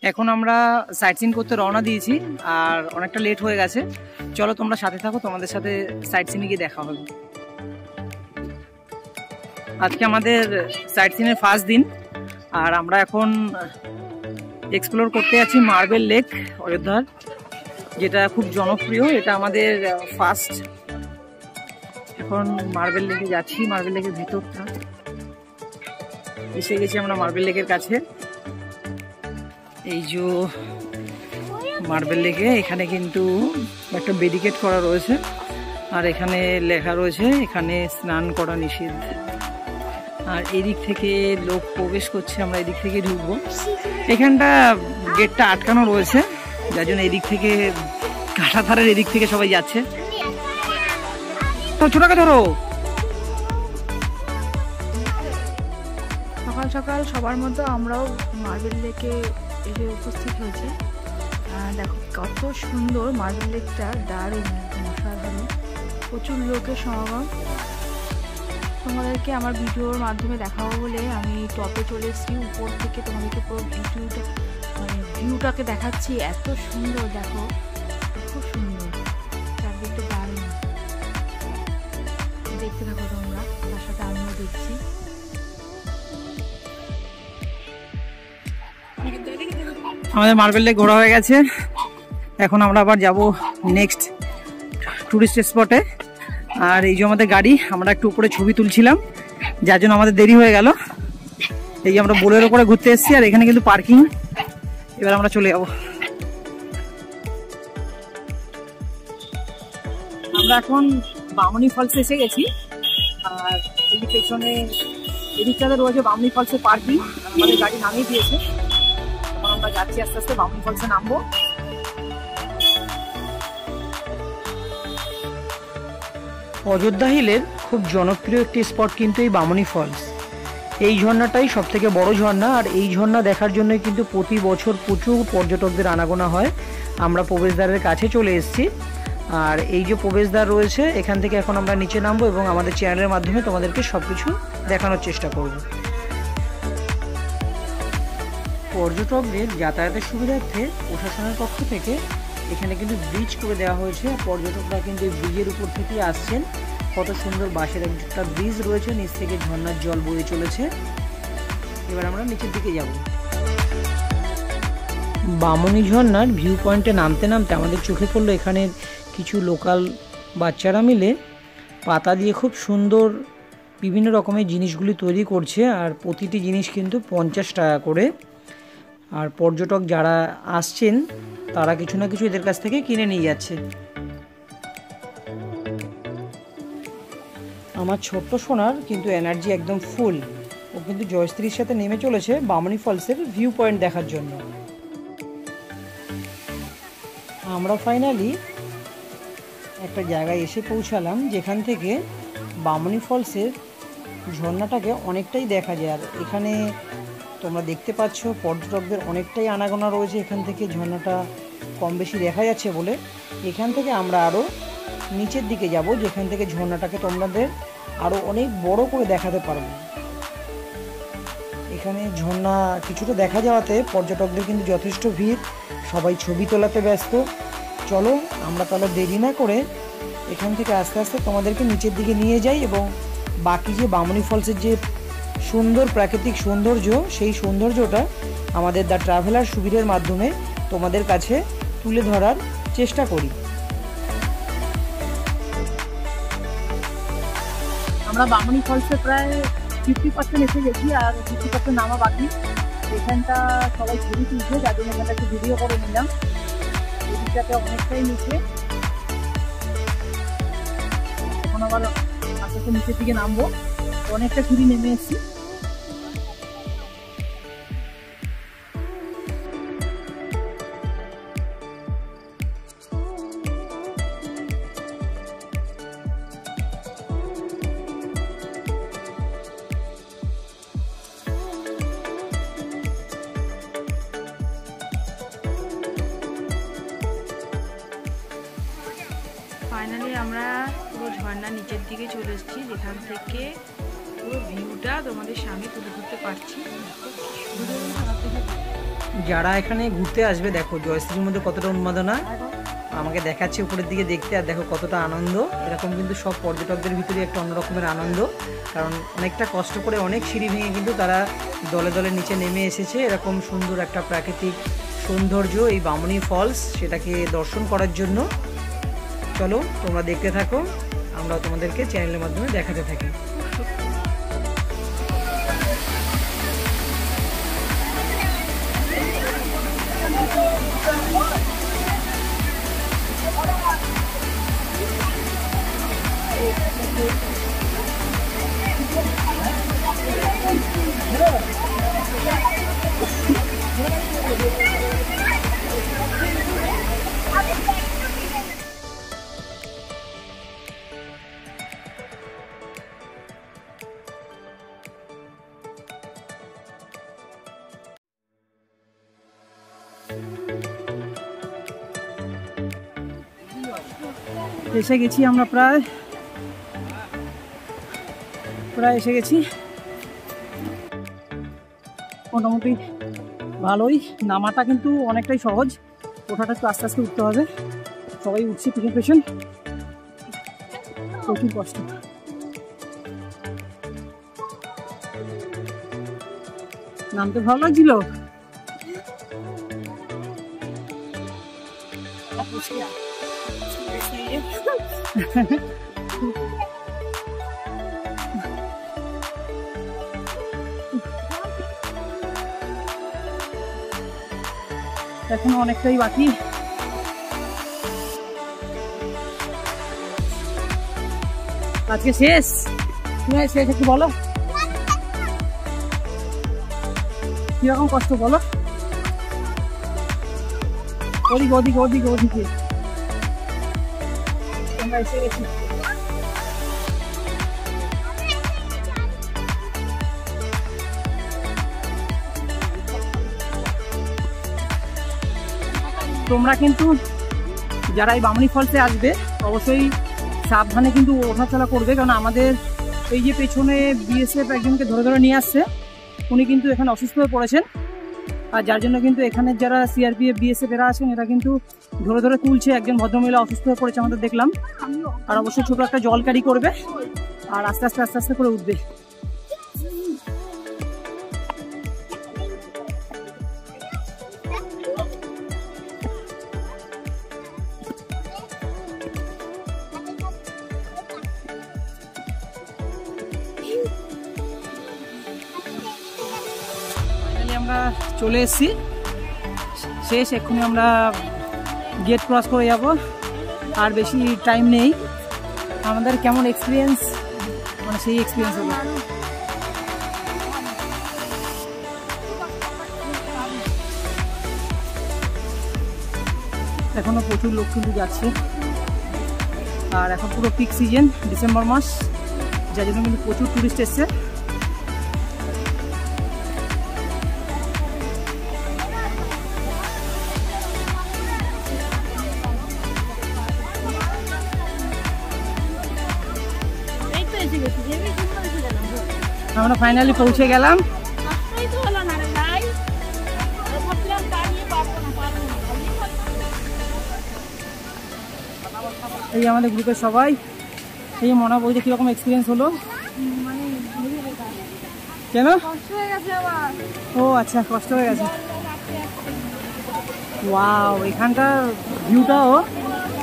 এখন আমরা site scene করতে রওনা দিয়েছি আর অনেকটা লেট হয়ে গেছে। চলো তোমরা সাথে থাকো, তোমাদের সাথে সাইট সিনে গিয়ে দেখা হবে। আজকে আমাদের সাইট সিনের ফার্স্ট দিন আর আমরা এখন এক্সপ্লোর করতে আছি মার্বেল লেক অযোধ্যার, যেটা খুব জনপ্রিয়। এটা আমাদের ফার্স্ট। এখন মার্বেল লেকে যাচ্ছি, মার্বেল লেকের ভিতরটা এসে গেছি আমরা মার্বেল লেকের কাছে। এই যে মার্বেল লেকে এখানে কিন্তু একটা ব্যারিকেড করা রয়েছে আর এখানে লেখা রয়েছে এখানে স্নান করা নিষেধ। আর এদিক থেকে লোক প্রবেশ করছে, আমরা এদিক থেকে ঢুকবো। এখানটা গেটটা আটকানো রয়েছে, যার জন্য এদিক থেকে কাঁটাতারের এদিক থেকে সবাই যাচ্ছে। ছোটকে ধরো। সকাল সকাল সবার মতো আমরাও মার্বেল লেকে এসে উপস্থিত হয়েছে। দেখো কত সুন্দর মার্বেল লেকটা, দারুণ অসাধারণ, প্রচুর লোকের সমাগম। তোমাদেরকে আমার ভিডিওর মাধ্যমে দেখাবো বলে আমি টপে চলে এসেছি, উপর থেকে তোমাদেরকে পুরো ভিউটাকে দেখাচ্ছি। এত সুন্দর, দেখো খুব সুন্দর, চারদিকটা দারুণ। দেখতে থাকো তোমরা, তার সাথে আমিও দেখছি। আমাদের মার্বেল লেক ঘোরা হয়ে গেছে, এখন আমরা আবার যাব নেক্সট টুরিস্ট স্পটে। আর এই যে আমাদের গাড়ি, আমরা একটু উপরে ছবি তুলছিলাম যার জন্য আমাদের দেরি হয়ে গেল। এই যে আমরা বোলেরো করে ঘুরতে এসেছি আর এখানে কিন্তু পার্কিং। এবার আমরা চলে যাব। আমরা এখন বামনি ফলস এসে গেছি আর এই পেছনে এদিকটাতে রয়েছে বামনি ফলসের পার্কিং। আমাদের গাড়ি নামিয়ে দিয়েছে, এখন আমরা যাচ্ছি আস্তে আস্তে বামনি ফলসে নামবো। অযোধ্যা হিলের খুব জনপ্রিয় একটি স্পট কিন্তু এই বামনি ফলস। এই ঝর্ণাটাই সব থেকে বড় ঝর্ণা আর এই ঝর্ণা দেখার জন্যই কিন্তু প্রতি বছর প্রচুর পর্যটকদের আনাগোনা হয়। আমরা প্রবেশদ্বারের কাছে চলে এসেছি আর এই যে প্রবেশদ্বার রয়েছে এখান থেকে এখন আমরা নিচে নামবো এবং আমাদের চ্যানেলের মাধ্যমে তোমাদেরকে সবকিছু দেখানোর চেষ্টা করব। পর্যটকদের যাতায়াতের সুবিধার্থে প্রশাসনের পক্ষ থেকে এখানে কিন্তু ব্রিজ করে দেওয়া হয়েছে। পর্যটকরা কিন্তু এই ব্রিজের উপর থেকেই আসছেন। কত সুন্দর বাঁশের একটা ব্রিজ রয়েছে, নিচ থেকে ঝর্ণার জল বয়ে চলেছে। এবার আমরা নিচের দিকে যাব। বামনি ঝর্ণার ভিউ পয়েন্টে নামতে নামতে আমাদের চোখে পড়লো এখানের কিছু লোকাল বাচ্চারা মিলে পাতা দিয়ে খুব সুন্দর বিভিন্ন রকমের জিনিসগুলি তৈরি করছে আর প্রতিটি জিনিস কিন্তু 50 টাকা করে। আর পর্যটক যারা আসছেন তারা কিছু না কিছু এদের কাছ থেকে কিনে নিয়ে যাচ্ছে। আমার ছোট্ট সোনার কিন্তু এনার্জি একদম ফুল, ও কিন্তু জয়শ্রীর সাথে নেমে চলেছে বামনি ফলসের ভিউ পয়েন্ট দেখার জন্য। আমরা ফাইনালি একটা জায়গায় এসে পৌঁছালাম যেখান থেকে বামনি ফলসের ঝর্ণাটাকে অনেকটাই দেখা যায়। আর এখানে তোমরা দেখতে পাচ্ছ পর্যটকদের অনেকটাই আনাগোনা রয়েছে, এখান থেকে ঝর্ণাটা কম বেশি দেখা যাচ্ছে বলে। এখান থেকে আমরা আরও নিচের দিকে যাব যেখান থেকে ঝর্ণাটাকে তোমাদের আরও অনেক বড় করে দেখাতে পারবো। এখানে ঝর্ণা কিছুটা দেখা যাওয়াতে পর্যটকদের কিন্তু যথেষ্ট ভিড়, সবাই ছবি তোলাতে ব্যস্ত। চলো আমরা তাহলে দেরি না করে এখান থেকে আস্তে আস্তে তোমাদেরকে নিচের দিকে নিয়ে যাই এবং বাকি যে বামনি ফলসের যে সুন্দর প্রাকৃতিক সৌন্দর্য, সেই সৌন্দর্যটা আমাদের দ্য ট্রাভেলার সুবিধের মাধ্যমে তোমাদের কাছে তুলে ধরার চেষ্টা করি। আমরা বামনি ফলসে প্রায় 50% এসে গেছি আর 50% নামা বাকি। এখানটা সবাই ছবি তুলছে, যার জন্য এখানটা একটু ভিডিও করে নিলাম। এই দিকটাতে অনেকটাই নিচে, এখন আবার আস্তে আস্তে নিচের দিকে নামবো। অনেকটা সিঁড়ি নেমে এসেছি। ফাইনালি আমরা পুরো ঝর্ণার নিচের দিকে চলে এসেছি, যেখান থেকে পুরো ভিউটা তোমাদের সামনে তুলে ধরতে পারছি। যারা এখানে ঘুরতে আসবে, দেখো জয়শ্রীর মধ্যে কতটা উন্মাদনা, আমাকে দেখাচ্ছে উপরের দিকে দেখতে, আর দেখো কতটা আনন্দ। এরকম কিন্তু সব পর্যটকদের ভিতরে একটা অন্যরকমের আনন্দ, কারণ অনেকটা কষ্ট করে অনেক সিঁড়ি ভেঙে কিন্তু তারা দলে দলে নিচে নেমে এসেছে এরকম সুন্দর একটা প্রাকৃতিক সৌন্দর্য এই বামনী ফলস, সেটাকে দর্শন করার জন্য। চলো তোমরা দেখতে থাকো, আমরা তোমাদেরকে চ্যানেলের মাধ্যমে দেখাতে থাকি। এসে গেছি আমরা, প্রায় এসে গেছি। মোটামুটি ভালোই, নামাটা কিন্তু অনেকটাই সহজ, ওঠাটা একটু আস্তে আস্তে উঠতে হবে। সবাই উঠছি পিছন পেছন, প্রচুর কষ্ট। নামতে ভালো লাগছিল। এখনো অনেকটাই বাকি। আজকে শেষ, শেষ একটু বলো কিরকম কষ্ট বলো। ওদিকে ওদিকে ওদিকে ওদিকে আমরা এসে গেছি। তোমরা কিন্তু যারা এই বামনী ফলসে আসবে অবশ্যই সাবধানে কিন্তু ওঠাচলা করবে, কারণ আমাদের এই যে পেছনে বিএসএফ একজনকে ধরে ধরে নিয়ে আসছে, উনি কিন্তু এখানে অসুস্থ হয়ে পড়েছেন, আর যার জন্য কিন্তু এখানে যারা সিআরপিএফ বিএসএফ এরা আছেন এরা কিন্তু ধরে ধরে তুলছে। একজন ভদ্রমহিলা অসুস্থ হয়ে পড়েছে আমাদের দেখলাম, আর অবশ্যই ছোট একটা জল ক্যারি করবে আর আস্তে আস্তে আস্তে আস্তে করে উঠবে। আমরা চলে এসেছি, শেষ। এক্ষুনি আমরা গেট ক্রস করে যাব, আর বেশি টাইম নেই। আমাদের কেমন এক্সপিরিয়েন্স, মানে সেই এক্সপিরিয়েন্স হলো। এখনো প্রচুর লোক কিন্তু যাচ্ছে, আর এখন পুরো পিক সিজন, ডিসেম্বর মাস, যার জন্য কিন্তু প্রচুর টুরিস্ট এসছে। আমরা ফাইনালি পৌঁছে গেলাম। এই আমাদের গ্রুপের সবাই। এই মনে বলছে কিরকম এক্সপিরিয়েন্স হলো। কেন? ও আচ্ছা, কষ্ট হয়ে গেছে। ওয়াও, এখানকার ভিউটাও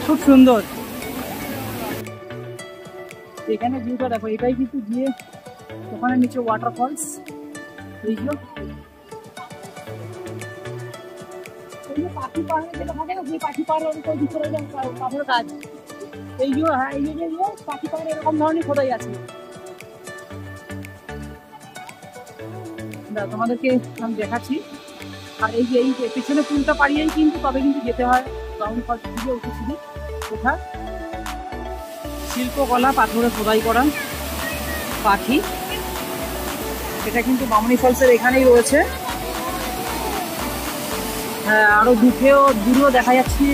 খুব সুন্দর। এখানে ভিউটা দেখো, এটাই কিন্তু গিয়ে ওখানে নিচে ওয়াটারফলস। এইগুলো পাখি পাড়ে যেটা থাকে না, সেই পাখি পাড়ে পাথরের কাজ। এইগুলো, হ্যাঁ, এই যে পাখি পাড়ে এরকম ধরনের খোদাই আছে। তোমাদেরকে আমি দেখাচ্ছি। আর এই যে পিছনে পুলটা পাড়িয়েই কিন্তু তবে কিন্তু যেতে হয় বামনী ফলস থেকে উঠেছি। কোথা শিল্পকলা পাথরে খোদাই করা পাখি, এটা কিন্তু বামনী ফলসের এখানেই রয়েছে। হ্যাঁ, আরো দূরেও দেখা যাচ্ছে,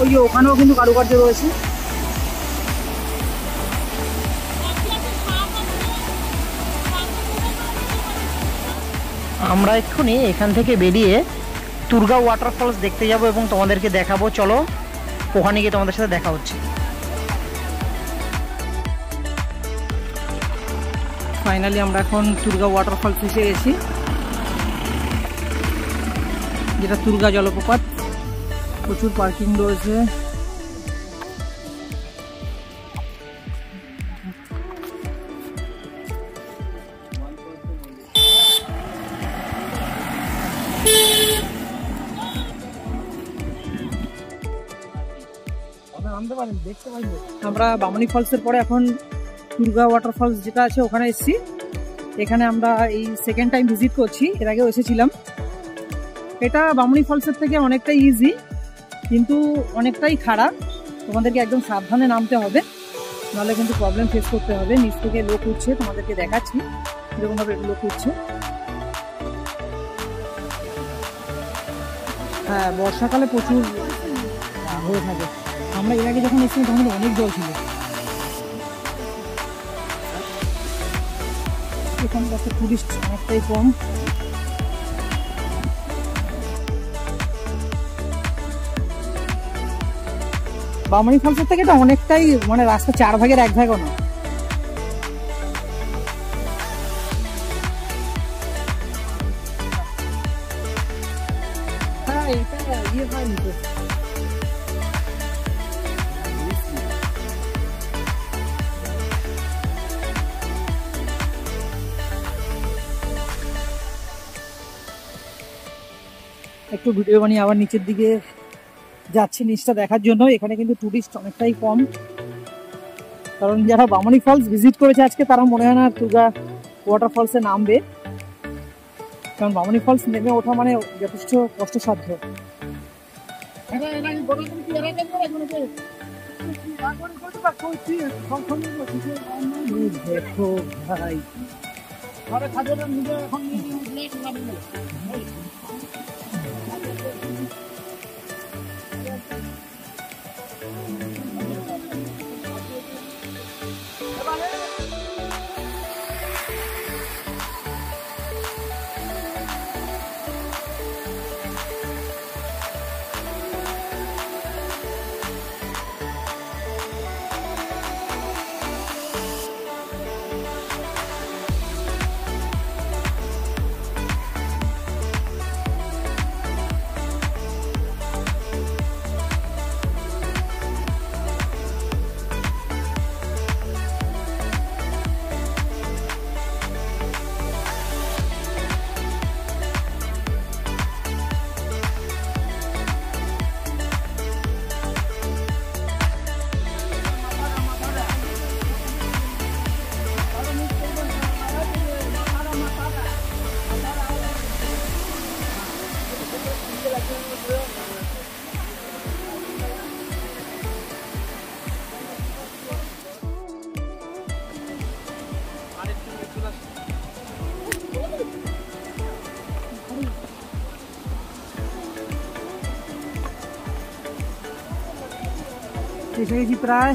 ওই যে ওখানেও কিন্তু কারুকার্য রয়েছে। আমরা এক্ষুনি এখান থেকে বেরিয়ে তুর্গা ওয়াটারফলস দেখতে যাব এবং তোমাদেরকে দেখাবো। চলো ওখানে গিয়ে তোমাদের সাথে দেখা হচ্ছে। ফাইনালি আমরা এখন তুর্গা ওয়াটারফলস এসে গেছি, যেটা তুর্গা জলপ্রপাত। প্রচুর পার্কিং রয়েছে। আমরা বামনি ফলসের পরে এখন তুর্গা ওয়াটারফলস যেটা আছে ওখানে এসেছি। এখানে আমরা এই সেকেন্ড টাইম ভিজিট করছি, এর আগেও এসেছিলাম। এটা বামনি ফলসের থেকে অনেকটাই ইজি, কিন্তু অনেকটাই খারাপ। তোমাদেরকে একদম সাবধানে নামতে হবে, নাহলে কিন্তু প্রবলেম ফেস করতে হবে। নিচ থেকে লোক উঠছে, তোমাদেরকে দেখাচ্ছি যেরকমভাবে লোক উঠছে। হ্যাঁ, বর্ষাকালে প্রচুর হয়ে থাকে। আমরা এর আগে যখন এসেছিলাম তখন অনেক জল ছিল। এখানকার টুরিস্ট অনেকটাই কম। বামনি ফলসের থেকে এটা অনেকটাই মানে রাস্তা 4 ভাগের 1 ভাগও না। হ্যাঁ, এটা ইয়ে হয়নি তো। একটু ভিডিও বানিয়ে আবার নিচের দিকে যাচ্ছি নিচটা দেখার জন্য। এখানে কিন্তু টুরিস্ট অনেকটাই কম, কারণ যারা বামনি ফলস ভিজিট করেছে আজকে তারা মনে হয় না তুর্গা ওয়াটারফলসে নামবে, কারণ বামনি ফলস নেমে ওঠা মানে যথেষ্ট কষ্টসাধ্য। দেখো ভাই, এসে গেছি প্রায়।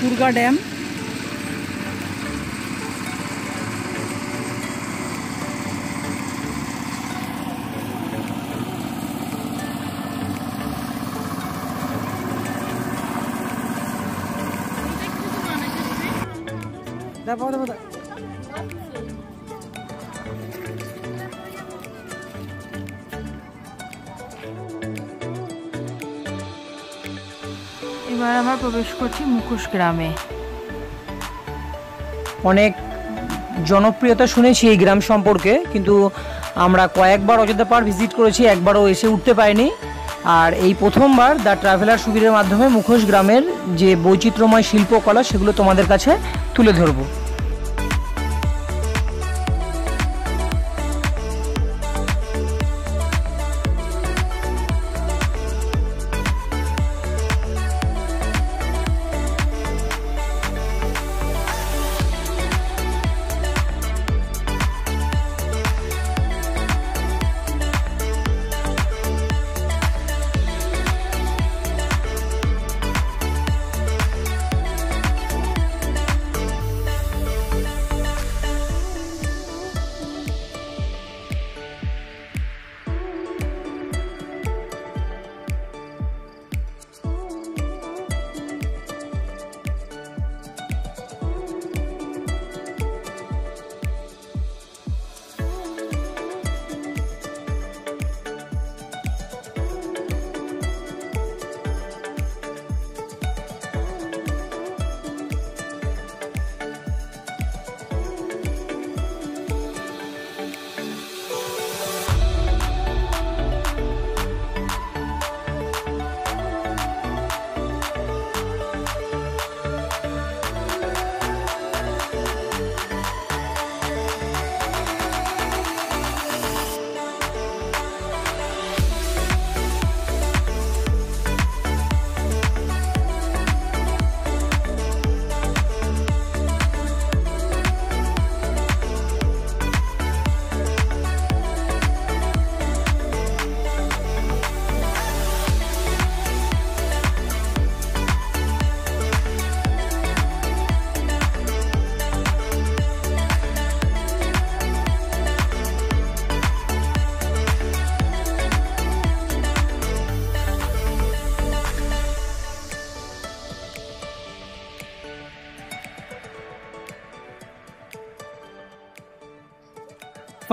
তুর্গা ড্যাম। দেখো দেখো দেখো। এবার আমরা প্রবেশ করছি মুখোশ গ্রামে। অনেক জনপ্রিয়তা শুনেছি এই গ্রাম সম্পর্কে, কিন্তু আমরা কয়েকবার অযোধ্যা পাহাড় ভিজিট করেছি, একবারও এসে উঠতে পারিনি। আর এই প্রথমবার দ্য ট্রাভেলার সুবিধার মাধ্যমে মুখোশ গ্রামের যে বৈচিত্র্যময় শিল্পকলা সেগুলো তোমাদের কাছে তুলে ধরবো।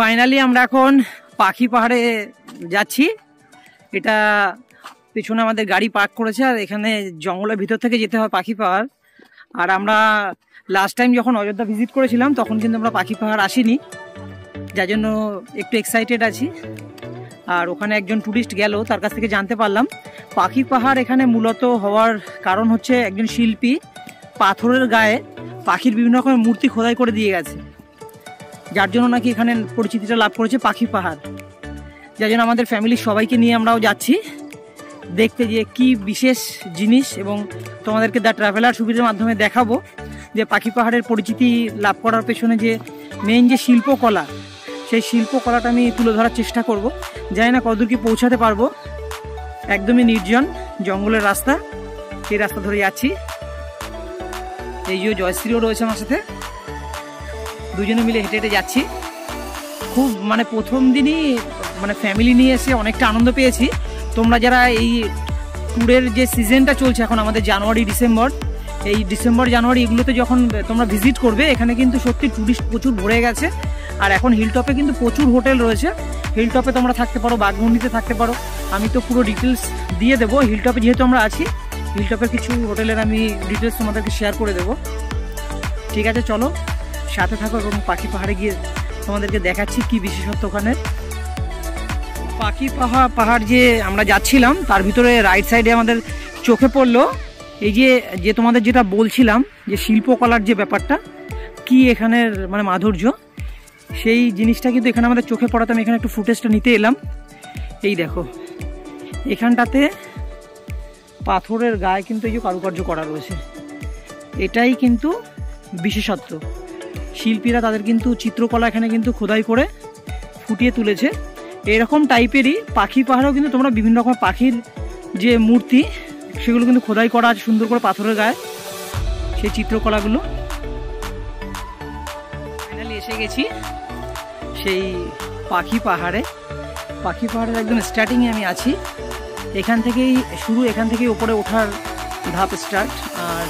ফাইনালি আমরা এখন পাখি পাহাড়ে যাচ্ছি। এটা পেছনে আমাদের গাড়ি পার্ক করেছে, আর এখানে জঙ্গলের ভিতর থেকে যেতে হয় পাখি পাহাড়। আর আমরা লাস্ট টাইম যখন অযোধ্যা ভিজিট করেছিলাম তখন কিন্তু আমরা পাখি পাহাড় আসিনি, যার জন্য একটু এক্সাইটেড আছি। আর ওখানে একজন ট্যুরিস্ট গেল, তার কাছ থেকে জানতে পারলাম পাখি পাহাড় এখানে মূলত হওয়ার কারণ হচ্ছে একজন শিল্পী পাথরের গায়ে পাখির বিভিন্ন রকমের মূর্তি খোদাই করে দিয়ে গেছে, যার জন্য নাকি এখানে পরিচিতিটা লাভ করেছে পাখি পাহাড়। যার জন্য আমাদের ফ্যামিলির সবাইকে নিয়ে আমরাও যাচ্ছি দেখতে যে কি বিশেষ জিনিস, এবং তোমাদেরকে দ্য ট্রাভেলার সুবিধার মাধ্যমে দেখাবো যে পাখি পাহাড়ের পরিচিতি লাভ করার পেছনে যে মেইন যে শিল্পকলা, সেই শিল্পকলাটা আমি তুলে ধরার চেষ্টা করব। জানি না কতদূর কি পৌঁছাতে পারবো, একদমই নির্জন জঙ্গলের রাস্তা, সেই রাস্তা ধরে যাচ্ছি। এই যে জয়শ্রীও রয়েছে আমার সাথে, দুজনে মিলে হেঁটে হেঁটে যাচ্ছি। খুব মানে প্রথম দিনই মানে ফ্যামিলি নিয়ে এসে অনেকটা আনন্দ পেয়েছি। তোমরা যারা এই ট্যুরের যে সিজনটা চলছে এখন আমাদের জানুয়ারি ডিসেম্বর, এই ডিসেম্বর জানুয়ারি এগুলোতে যখন তোমরা ভিজিট করবে এখানে কিন্তু সত্যি ট্যুরিস্ট প্রচুর ভরে গেছে। আর এখন হিলটপে কিন্তু প্রচুর হোটেল রয়েছে, হিলটপে তোমরা থাকতে পারো, বাঘমুন্ডিতে থাকতে পারো। আমি তো পুরো ডিটেলস দিয়ে দেবো, হিলটপে যেহেতু আমরা আছি হিলটপের কিছু হোটেলের আমি ডিটেলস তোমাদেরকে শেয়ার করে দেবো। ঠিক আছে, চলো সাথে থাকো এবং পাখি পাহাড়ে গিয়ে তোমাদেরকে দেখাচ্ছি কি বিশেষত্ব ওখানে। পাখি পাহাড় যে আমরা যাচ্ছিলাম তার ভিতরে রাইট সাইডে আমাদের চোখে পড়লো এই যে তোমাদের যেটা বলছিলাম যে শিল্পকলার যে ব্যাপারটা, কি এখানের মানে মাধুর্য, সেই জিনিসটা কিন্তু এখানে আমাদের চোখে পড়াতে আমি এখানে একটু ফুটেজটা নিতে এলাম। এই দেখো এখানটাতে পাথরের গায়ে কিন্তু এই যে কারুকার্য করা রয়েছে, এটাই কিন্তু বিশেষত্ব। শিল্পীরা তাদের কিন্তু চিত্রকলা এখানে কিন্তু খোদাই করে ফুটিয়ে তুলেছে। এরকম টাইপেরই পাখি পাহাড়েও কিন্তু তোমরা বিভিন্ন রকম পাখির যে মূর্তি সেগুলো কিন্তু খোদাই করা আছে সুন্দর করে পাথরের গায়ে, সেই চিত্রকলাগুলো। ফাইনালি এসে গেছি সেই পাখি পাহাড়ে। পাখি পাহাড়ের একদম স্টার্টিংয়ে আমি আছি, এখান থেকেই শুরু, এখান থেকেই ওপরে ওঠার ধাপ স্টার্ট। আর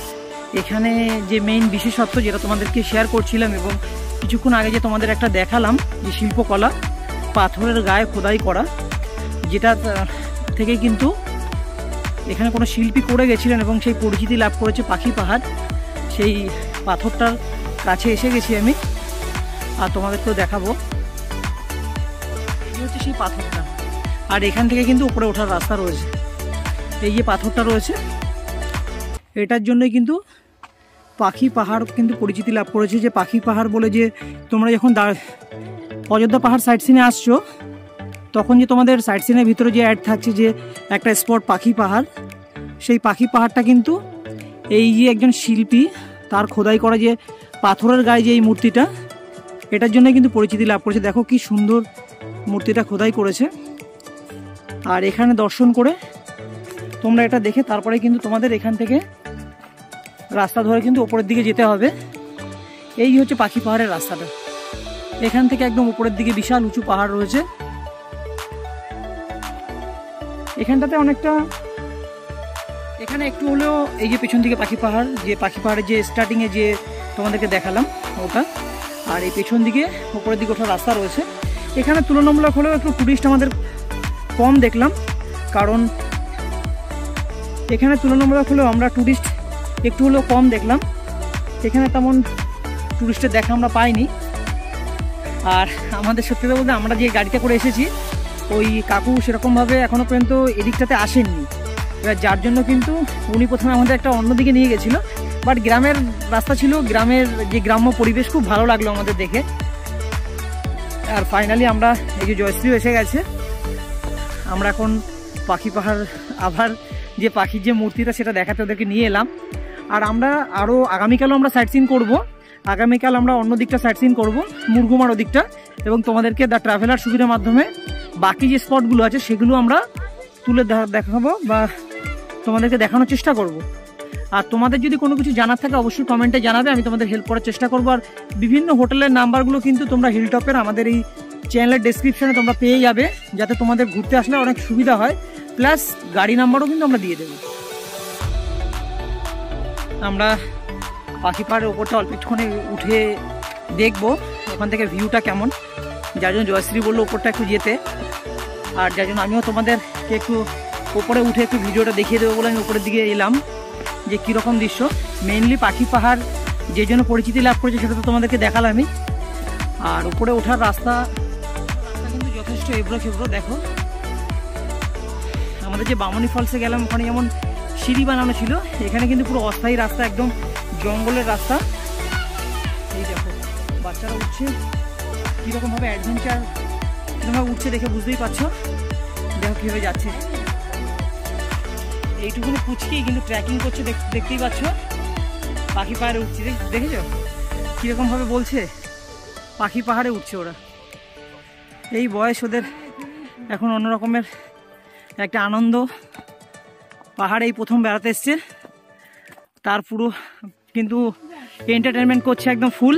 এখানে যে মেইন বিশেষত্ব যেটা তোমাদেরকে শেয়ার করছিলাম এবং কিছুক্ষণ আগে যে তোমাদের একটা দেখালাম যে শিল্পকলা, পাথরের গায়ে খোদাই করা, যেটা থেকে কিন্তু এখানে কোনো শিল্পী করে গেছিলেন এবং সেই পরিচিতি লাভ করেছে পাখি পাহাড়। সেই পাথরটার কাছে এসে গেছি আমি, আর তোমাদেরকেও দেখাবো। এই হচ্ছে সেই পাথরটা, আর এখান থেকে কিন্তু উপরে ওঠার রাস্তা রয়েছে। এই যে পাথরটা রয়েছে, এটার জন্যই কিন্তু পাখি পাহাড় কিন্তু পরিচিতি লাভ করেছে। যে পাখি পাহাড় বলে, যে তোমরা যখন অযোধ্যা পাহাড় সাইট সিনে আসছো, তখন যে তোমাদের সাইট সিনের ভিতরে যে অ্যাড থাকছে যে একটা স্পট পাখি পাহাড়, সেই পাখি পাহাড়টা কিন্তু এই যে একজন শিল্পী তার খোদাই করা যে পাথরের গায়ে যে এই মূর্তিটা, এটার জন্য কিন্তু পরিচিতি লাভ করেছে। দেখো কি সুন্দর মূর্তিটা খোদাই করেছে। আর এখানে দর্শন করে তোমরা এটা দেখে তারপরে কিন্তু তোমাদের এখান থেকে রাস্তা ধরে কিন্তু উপরের দিকে যেতে হবে। এই হচ্ছে পাখি পাহাড়ের রাস্তাটা। এখান থেকে একদম উপরের দিকে বিশাল উঁচু পাহাড় রয়েছে। এখানটাতে অনেকটা, এখানে একটু হলেও এই যে পেছন দিকে পাখি পাহাড়, যে পাখি পাহাড়ের যে স্টার্টিংয়ে যে তোমাদেরকে দেখালাম ওটা, আর এই পেছন দিকে উপরের দিকে ওঠার রাস্তা রয়েছে। এখানে তুলনামূলক হলেও একটু টুরিস্ট আমাদের কম দেখলাম, কারণ এখানে তুলনামূলক হলেও আমরা টুরিস্ট একটু হলেও কম দেখলাম। এখানে তেমন টুরিস্টের দেখা আমরা পাইনি। আর আমাদের সত্যি কথা বলতে, আমরা যে গাড়িতে করে এসেছি ওই কাকু সেরকমভাবে এখনও পর্যন্ত এদিকটাতে আসেননি। এবার যার জন্য কিন্তু উনি প্রথমে আমাদের একটা অন্যদিকে নিয়ে গেছিলো, বাট গ্রামের রাস্তা ছিল, গ্রামের যে গ্রাম্য পরিবেশ খুব ভালো লাগলো আমাদের দেখে। আর ফাইনালি আমরা এই যে জয়শ্রীও এসে গেছে। আমরা এখন পাখি পাহাড় আবার যে পাখির যে মূর্তিটা সেটা দেখাতে ওদেরকে নিয়ে এলাম। আর আমরা আরও আগামীকালও আমরা সাইট সিন করবো। আগামীকাল আমরা অন্য দিকটা সাইট সিন করবো, মুরগুমার ওদিকটা, এবং তোমাদেরকে দ্য ট্রাভেলার সুবিধার মাধ্যমে বাকি যে স্পটগুলো আছে সেগুলো আমরা তুলে দেখাবো বা তোমাদেরকে দেখানোর চেষ্টা করব। আর তোমাদের যদি কোনো কিছু জানার থাকে অবশ্যই কমেন্টে জানাবে, আমি তোমাদের হেল্প করার চেষ্টা করবো। আর বিভিন্ন হোটেলের নাম্বারগুলো কিন্তু তোমরা হিলটপের আমাদের এই চ্যানেলের ডেসক্রিপশনে তোমরা পেয়ে যাবে, যাতে তোমাদের ঘুরতে আসলে অনেক সুবিধা হয়। প্লাস গাড়ি নাম্বারও কিন্তু আমরা দিয়ে দেবো। আমরা পাখি পাহাড়ের ওপরটা অল্প একটুখানি উঠে দেখবো ওখান থেকে ভিউটা কেমন, যার জন্য জয়শ্রী বললো ওপরটা একটু যেতে। আর যার জন্য আমিও তোমাদেরকে একটু ওপরে উঠে একটু ভিডিওটা দেখিয়ে দেবো বলে আমি উপরের দিকে এলাম, যে কীরকম দৃশ্য। মেইনলি পাখি পাহাড় যে জন্য পরিচিতি লাভ করেছে সেটা তো তোমাদেরকে দেখালামই। আর উপরে ওঠার রাস্তা কিন্তু যথেষ্ট এবড়ো খেবড়ো। দেখো আমাদের যে বামনি ফলসে গেলাম ওখানে যেমন সিঁড়ি বানানো ছিল, এখানে কিন্তু পুরো অস্থায়ী রাস্তা, একদম জঙ্গলের রাস্তা। এই দেখো বাচ্চারা উঠছে, কীরকমভাবে অ্যাডভেঞ্চার কীরকমভাবে উঠছে দেখে বুঝতেই পারছো। দেখো কীভাবে যাচ্ছে, এইটুকুনি পুচকেই কিন্তু ট্রেকিং করছে, দেখতেই পাচ্ছ। পাখি পাহাড়ে উঠছে, দেখেছো কীরকমভাবে বলছে পাখি পাহাড়ে উঠছে ওরা। এই বয়স ওদের এখন অন্যরকমের একটা আনন্দ। পাহাড়ে এই প্রথম বেড়াতে এসছে, তার পুরো কিন্তু এন্টারটেনমেন্ট করছে একদম ফুল।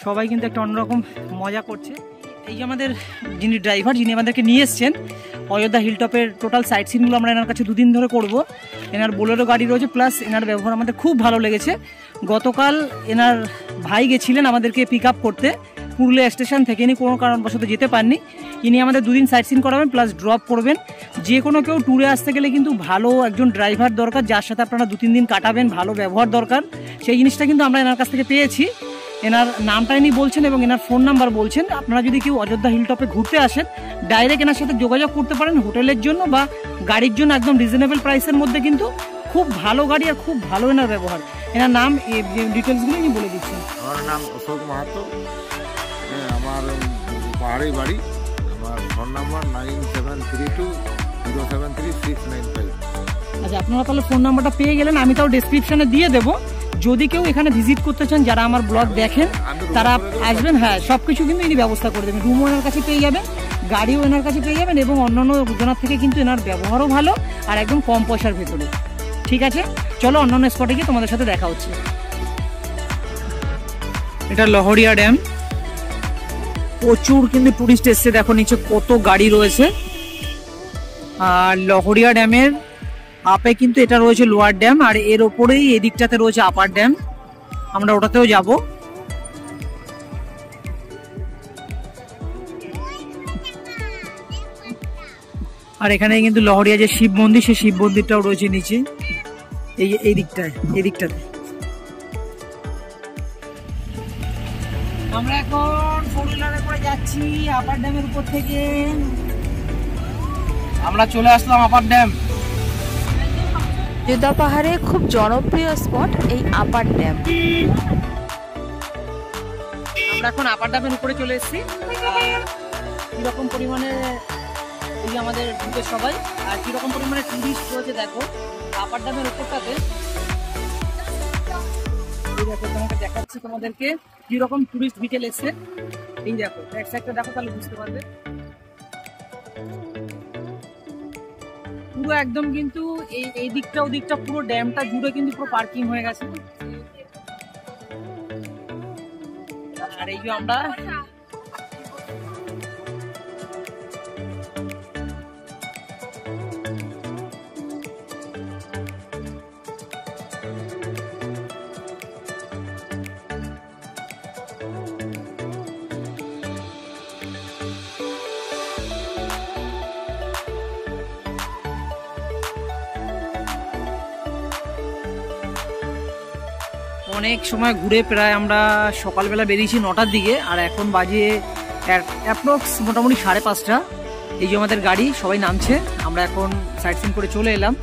সবাই কিন্তু একটা অন্যরকম মজা করছে। এই যে আমাদের যিনি ড্রাইভার, যিনি আমাদেরকে নিয়ে এসছেন অযোধ্যা হিলটপের টোটাল সাইট সিনগুলো আমরা এনার কাছে 2 দিন ধরে করব। এনার বোলেরো গাড়ি রয়েছে, প্লাস এনার ব্যবহার আমাদের খুব ভালো লেগেছে। গতকাল এনার ভাই গেছিলেন আমাদেরকে পিক আপ করতে পুরুলিয়া স্টেশন থেকে, ইনি কোনো কারণবশত যেতে পাননি। ইনি আমাদের 2 দিন সাইট সিন করাবেন প্লাস ড্রপ করবেন। যে কোনো কেউ ট্যুরে আসতে গেলে কিন্তু ভালো একজন ড্রাইভার দরকার, যার সাথে আপনারা 2-3 দিন কাটাবেন, ভালো ব্যবহার দরকার। সেই জিনিসটা কিন্তু আমরা এনার কাছ থেকে পেয়েছি। এনার নামটা ইনি বলছেন এবং এনার ফোন নাম্বার বলছেন। আপনারা যদি কেউ অযোধ্যা হিলটপে ঘুরতে আসেন, ডাইরেক্ট এনার সাথে যোগাযোগ করতে পারেন হোটেলের জন্য বা গাড়ির জন্য। একদম রিজনেবল প্রাইসের মধ্যে কিন্তু খুব ভালো গাড়ি আর খুব ভালো এনার ব্যবহার। এনার নাম ডিটেলসগুলো ইনি বলে দিচ্ছেন। আমার নাম অশোক মাহাতো, আমার পাহাড়ি বাড়ি। আমার ফোন নাম্বার 9732073695। আচ্ছা, আপনারা তাহলে ফোন নাম্বারটা পেয়ে গেলেন, আমি তাও ডেসক্রিপশনে দিয়ে দেবো। যদি কেউ এখানে ভিজিট করতে চান, যারা আমার ব্লগ দেখেন তারা আসবেন। হ্যাঁ, সব কিছু কিন্তু ইনি ব্যবস্থা করে দেবেন। রুমও এনার কাছে পেয়ে যাবেন, গাড়িও এনার কাছে পেয়ে যাবেন, এবং অন্যান্য জনের থেকে কিন্তু এনার ব্যবহারও ভালো আর একদম কম পয়সার ভেতরে। ঠিক আছে, চলো অন্যান্য স্পটে গিয়ে তোমাদের সাথে দেখা হচ্ছে। এটা লহরিয়া ড্যাম, প্রচুর কিন্তু টুরিস্ট এসছে। দেখো নিচে কত গাড়ি রয়েছে। আর লহরিয়া ড্যামের আপে কিন্তু এটা রয়েছে লোয়ার ড্যাম, আর এর ওপরেই এদিকটাতে রয়েছে আপার ড্যাম। আমরা ওটাতেও যাব। আর এখানে কিন্তু লহরিয়া যে শিব মন্দির, সেই শিব মন্দিরটাও রয়েছে নিচে এই দিকটাতে। আমরা এখন 4 হুইলারে করে যাচ্ছি আপার ড্যামের উপর থেকে। আমরা চলে আসলাম আপার ড্যাম। যোদ্ধা পাহাড়ে খুব জনপ্রিয় স্পট এই আপার ড্যাম। আমরা এখন আপার ড্যামের উপরে চলে এসেছি। কিরকম পরিমাণে এই যে আমাদের ঢুকে সবাই, আর কিরকম পরিমাণে টুরিস্ট রয়েছে দেখো আপার ড্যামের উপরটাতে। এই দেখো তোমাকে দেখাচ্ছি তোমাদেরকে কিরকম টুরিস্ট বিকেল এসছে। এই দেখো এক সাইডটা দেখো, তাহলে বুঝতে পারবে। পুরো একদম কিন্তু এই দিকটা ওদিকটা পুরো ড্যামটা জুড়ে কিন্তু পুরো পার্কিং হয়ে গেছে। আর এই যে আমরা অনেক সময় ঘুরে প্রায় আমরা সকালবেলা বেরিয়েছি 9টার দিকে, আর এখন বাজে অ্যাপ্রক্স মোটামুটি 5:30। এই যে আমাদের গাড়ি, সবাই নামছে। আমরা এখন সাইট সিন করে চলে এলাম।